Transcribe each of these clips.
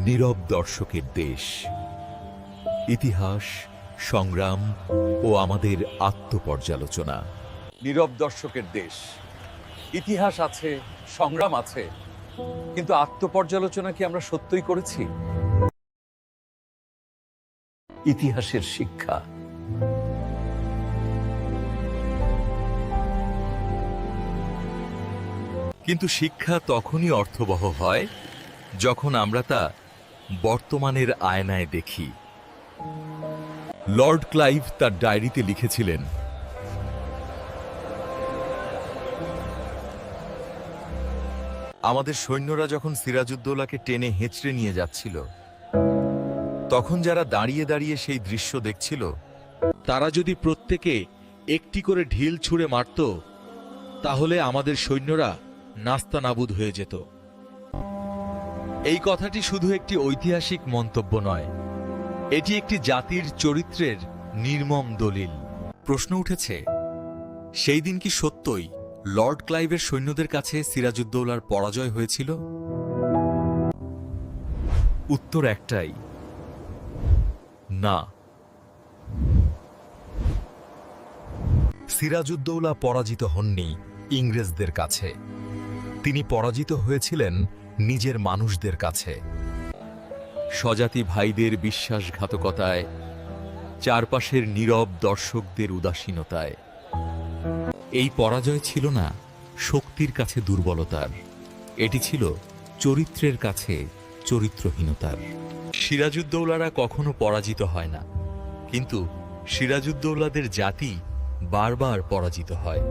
নীরব দর্শকের দেশ, ইতিহাস, সংগ্রাম ও আমাদের আত্মপর্যালোচনা। নীরব দর্শকের দেশ, ইতিহাস আছে, সংগ্রাম আছে, কিন্তু আত্মপর্যালোচনা কি আমরা সত্যই করেছি? ইতিহাসের শিক্ষা। কিন্তু শিক্ষা তখনই অর্থবহ হয় যখন আমরা তা বর্তমানের আয়নায় দেখি। লর্ড ক্লাইভ তার ডায়েরিতে লিখেছিলেন, আমাদের সৈন্যরা যখন সিরাজউদ্দৌলাকে টেনে হেঁচড়ে নিয়ে যাচ্ছিল, তখন যারা দাঁড়িয়ে দাঁড়িয়ে সেই দৃশ্য দেখছিল, তারা যদি প্রত্যেকে একটি করে ঢিল ছুঁড়ে মারত, তাহলে আমাদের সৈন্যরা নাস্তানাবুদ হয়ে যেত। এই কথাটি শুধু একটি ঐতিহাসিক মন্তব্য নয়, এটি একটি জাতির চরিত্রের নির্মম দলিল। প্রশ্ন উঠেছে, সেই দিন কি সত্যই লর্ড ক্লাইভের সৈন্যদের কাছে সিরাজউদ্দৌলার পরাজয় হয়েছিল? উত্তর একটাই, না। সিরাজউদ্দৌলা পরাজিত হননি ইংরেজদের কাছে, তিনি পরাজিত হয়েছিলেন নিজের মানুষদের কাছে। স্বজাতি ভাইদের বিশ্বাসঘাতকতায়, চারপাশের নীরব দর্শকদের উদাসীনতায়। এই পরাজয় ছিল না শক্তির কাছে দুর্বলতার, এটি ছিল চরিত্রের কাছে চরিত্রহীনতার। সিরাজউদ্দৌলারা কখনো পরাজিত হয় না, কিন্তু সিরাজউদ্দৌলাদের জাতি বারবার পরাজিত হয়।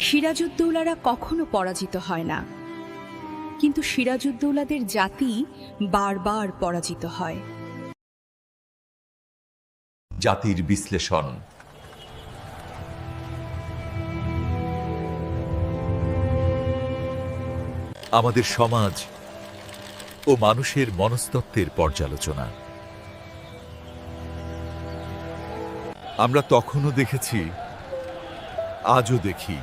সিরাজউদ্দৌলারা কখনো পরাজিত হয় না, কিন্তু সিরাজউদ্দৌলাদের জাতি বারবার পরাজিত হয়। জাতির বিশ্লেষণ। আমাদের সমাজ ও মানুষের মনস্তত্ত্বের পর্যালোচনা। আমরা তখনও দেখেছি, আজও দেখি,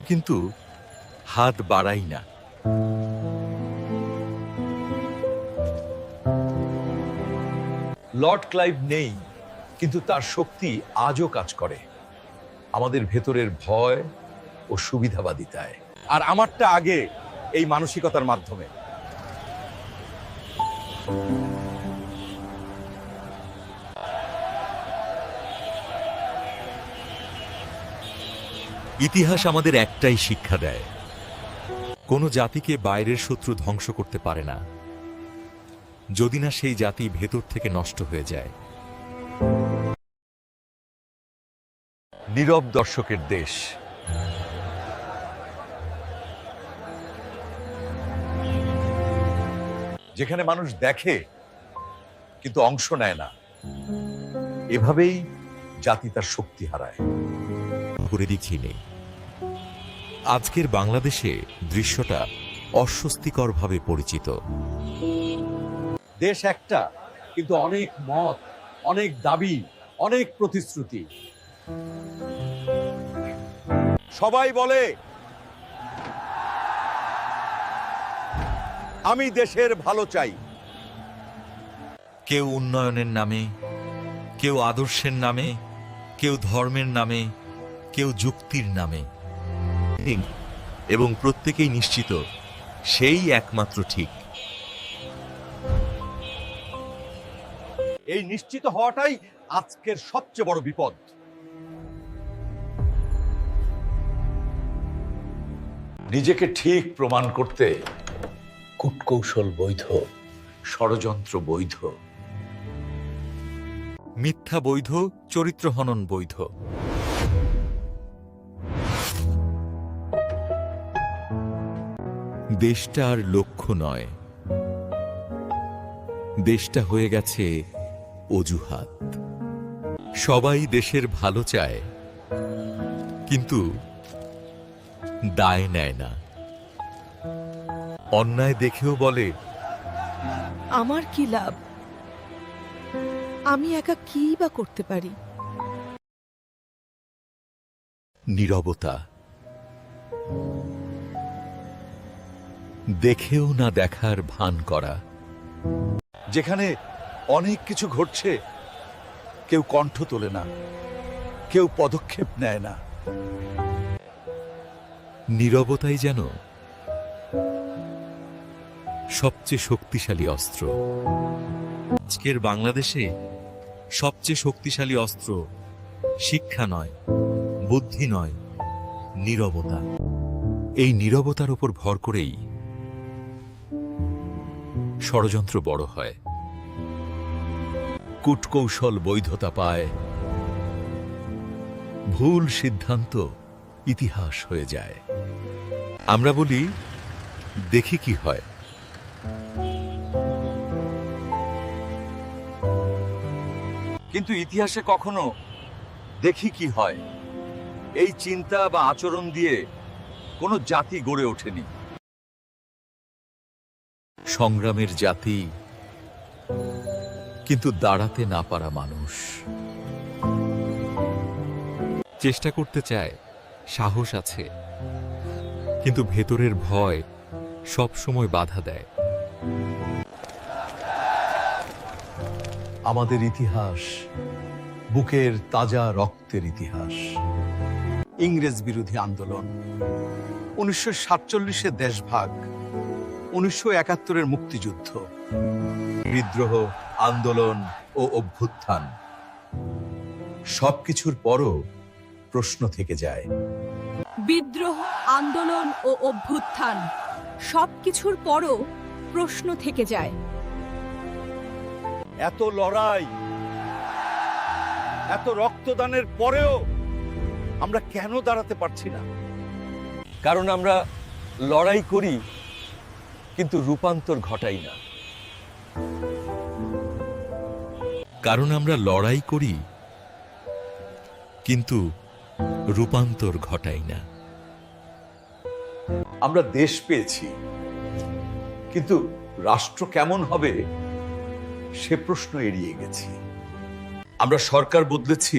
কিন্তু হাত বাড়াই না। লর্ড ক্লাইভ নেই, কিন্তু তার শক্তি আজও কাজ করে আমাদের ভেতরের ভয় ও সুবিধাবাদিতায়। আর আমারটা আগে এই মানসিকতার মাধ্যমে। ইতিহাস আমাদের একটাই শিক্ষা দেয়, কোনো জাতিকে বাইরের শত্রু ধ্বংস করতে পারে না, যদি না সেই জাতি ভেতর থেকে নষ্ট হয়ে যায়। নীরব দর্শকের দেশ। যেখানে মানুষ দেখে কিন্তু অংশ নেয় না, এভাবেই জাতি তার শক্তি হারায়। ঘুরে দেখি নেই, আজকের বাংলাদেশে দৃশ্যটা অস্বস্তিকরভাবে পরিচিত। দেশ একটা, কিন্তু অনেক মত, অনেক দাবি, অনেক প্রতিশ্রুতি। সবাই বলে আমি দেশের ভালো চাই। কেউ উন্নয়নের নামে, কেউ আদর্শের নামে, কেউ ধর্মের নামে, কেউ যুক্তির নামে, এবং প্রত্যেকেই নিশ্চিত সেই একমাত্র ঠিক। এই নিশ্চিত হওয়াটাই আজকের সবচেয়ে বড় বিপদ। নিজেকে ঠিক প্রমাণ করতে কূটকৌশল বৈধ, ষড়যন্ত্র বৈধ, মিথ্যা বৈধ, চরিত্র হনন বৈধ। দেশটা আর লক্ষ্য নয়, দেশটা হয়ে গেছে অজুহাত। সবাই দেশের ভালো চায়, কিন্তু দায় নেয় না। অন্যায় দেখেও বলে, আমার কি লাভ, আমি একা কি বা করতে পারি। নীরবতা। দেখেও না দেখার ভান করা। যেখানে অনেক কিছু ঘটছে, কেউ কণ্ঠ তোলে না, কেউ পদক্ষেপ নেয় না। নীরবতাই যেন সবচেয়ে শক্তিশালী অস্ত্র। আজকের বাংলাদেশে সবচেয়ে শক্তিশালী অস্ত্র শিক্ষা নয়, বুদ্ধি নয়, নীরবতা। এই নীরবতার উপর ভর করেই ষড়যন্ত্র বড় হয়, কূটকৌশল বৈধতা পায়, ভুল সিদ্ধান্ত ইতিহাস হয়ে যায়। আমরা বলি, দেখি কি হয়। কিন্তু ইতিহাসে কখনো দেখি কি হয় এই চিন্তা বা আচরণ দিয়ে কোনো জাতি গড়ে ওঠেনি। সংগ্রামের জাতি, কিন্তু দাঁড়াতে না পারা মানুষ। চেষ্টা করতে চায়, সাহস আছে, কিন্তু ভেতরের ভয় সব সময় বাধা দেয়। আমাদের ইতিহাস বুকের তাজা রক্তের ইতিহাস। ইংরেজ বিরোধী আন্দোলন, 1947-এর দেশভাগ, 1971-এর মুক্তিযুদ্ধ, বিদ্রোহ, আন্দোলন ও অভ্যুত্থান, সবকিছুর পরও প্রশ্ন থেকে যায়। বিদ্রোহ, আন্দোলন ও অভ্যুত্থান সবকিছুর পরও প্রশ্ন থেকে যায়। এত লড়াই, এত রক্তদানের পরেও আমরা কেন দাঁড়াতে পারছি না? কারণ আমরা লড়াই করি কিন্তু রূপান্তর ঘটাই না। কারণ আমরা লড়াই করি, কিন্তু রূপান্তর ঘটাই না। আমরা দেশ পেয়েছি, কিন্তু রাষ্ট্র কেমন হবে সে প্রশ্ন এড়িয়ে গেছি। আমরা সরকার বদলেছি,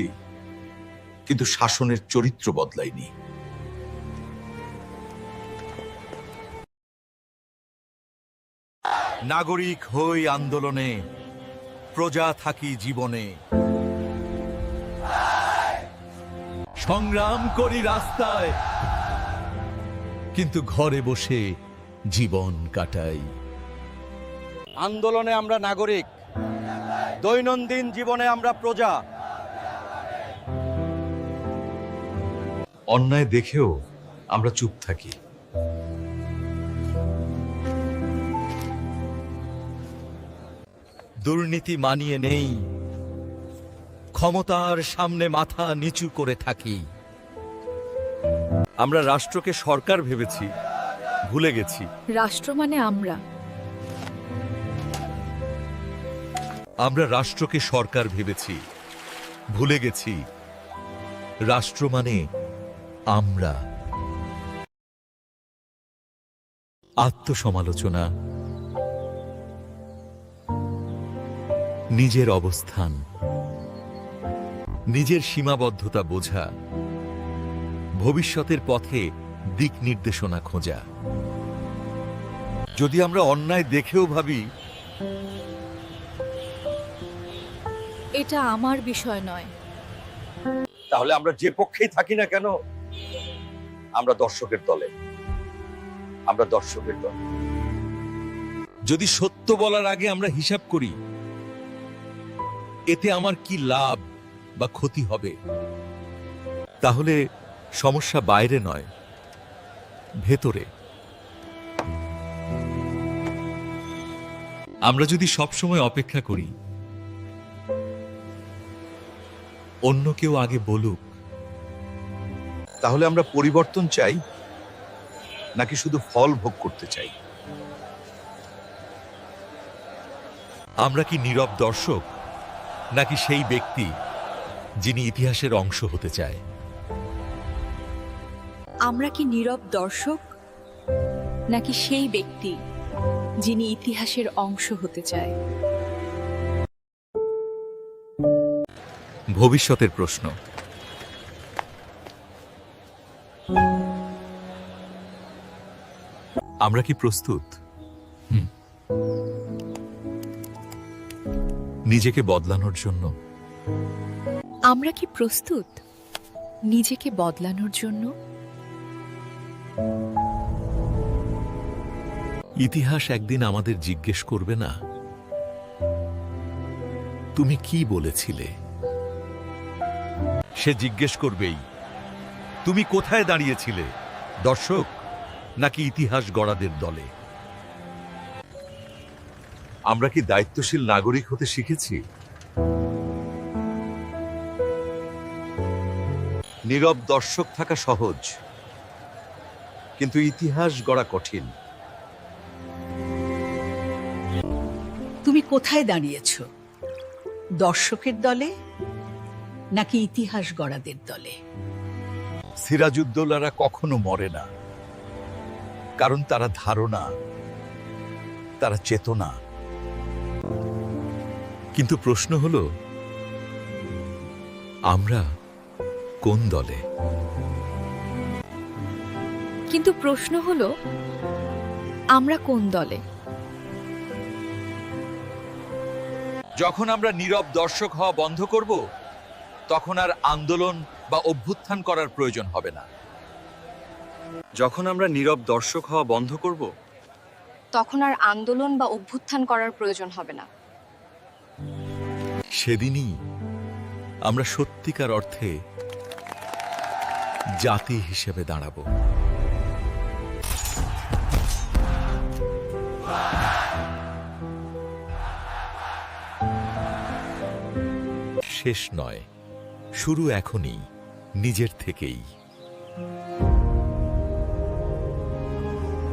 কিন্তু শাসনের চরিত্র বদলায়নি। নাগরিক হই আন্দোলনে, প্রজা থাকি জীবনে। সংগ্রাম করি রাস্তায়, কিন্তু ঘরে বসে জীবন কাটাই। আন্দোলনে আমরা নাগরিক, দৈনন্দিন জীবনে আমরা প্রজা। অন্যায় দেখেও আমরা চুপ থাকি। দুর্নীতি মানিয়ে নেই, ক্ষমতার সামনে মাথা নিচু করে থাকি। আমরা রাষ্ট্রকে সরকার ভেবেছি, ভুলে গেছি রাষ্ট্র মানে আমরা। আমরা রাষ্ট্রকে সরকার ভেবেছি, ভুলে গেছি রাষ্ট্র মানে আমরা। আত্মসমালোচনা, নিজের অবস্থান, নিজের সীমাবদ্ধতা বোঝা, ভবিষ্যতের পথে দিক নির্দেশনা খোঁজা। যদি আমরা অন্যায় দেখেও ভাবি এটা আমার বিষয় নয়, তাহলে আমরা যে পক্ষেই থাকি না কেন, আমরা দর্শকের দলে। আমরা দর্শকের দল। যদি সত্য বলার আগে আমরা হিসাব করি, এতে আমার কি লাভ বা ক্ষতি হবে, তাহলে সমস্যা বাইরে নয়, ভেতরে। আমরা যদি সবসময় অপেক্ষা করি অন্য কেউ আগে বলুক, তাহলে আমরা পরিবর্তন চাই নাকি শুধু ফল ভোগ করতে চাই? আমরা কি নীরব দর্শক, নাকি সেই ব্যক্তি যিনি ইতিহাসের অংশ হতে চায়? আমরা কি নীরব দর্শক, নাকি সেই ব্যক্তি যিনি ইতিহাসের অংশ হতে চায়? ভবিষ্যতের প্রশ্ন। আমরা কি প্রস্তুত নিজেকে বদলানোর জন্য? আমরা কি প্রস্তুত নিজেকে বদলানোর জন্য? ইতিহাস একদিন আমাদের জিজ্ঞেস করবে না, তুমি কি বলেছিলে? সে জিজ্ঞেস করবেই, তুমি কোথায় দাঁড়িয়েছিলে, দর্শক নাকি ইতিহাস গড়াদের দলে? আমরা কি দায়িত্বশীল নাগরিক হতে শিখেছি? নীরব দর্শক থাকা সহজ, কিন্তু ইতিহাস গড়া কঠিন। তুমি কোথায় দাঁড়িয়েছ, দর্শকের দলে নাকি ইতিহাস গড়াদের দলে? সিরাজউদ্দৌলারা কখনো মরে না, কারণ তারা ধারণা, তারা চেতনা। কিন্তু প্রশ্ন হলো, আমরা কোন দলে? কিন্তু প্রশ্ন হলো, আমরা কোন দলে? যখন আমরা নীরব দর্শক হওয়া বন্ধ করব, তখন আর আন্দোলন বা অভ্যুত্থান করার প্রয়োজন হবে না। যখন আমরা নীরব দর্শক হওয়া বন্ধ করব, তখন আর আন্দোলন বা অভ্যুত্থান করার প্রয়োজন হবে না। সেদিনই আমরা সত্যিকার অর্থে জাতি হিসেবে দাঁড়াবো। শেষ নয়, শুরু এখনই, নিজের থেকেই।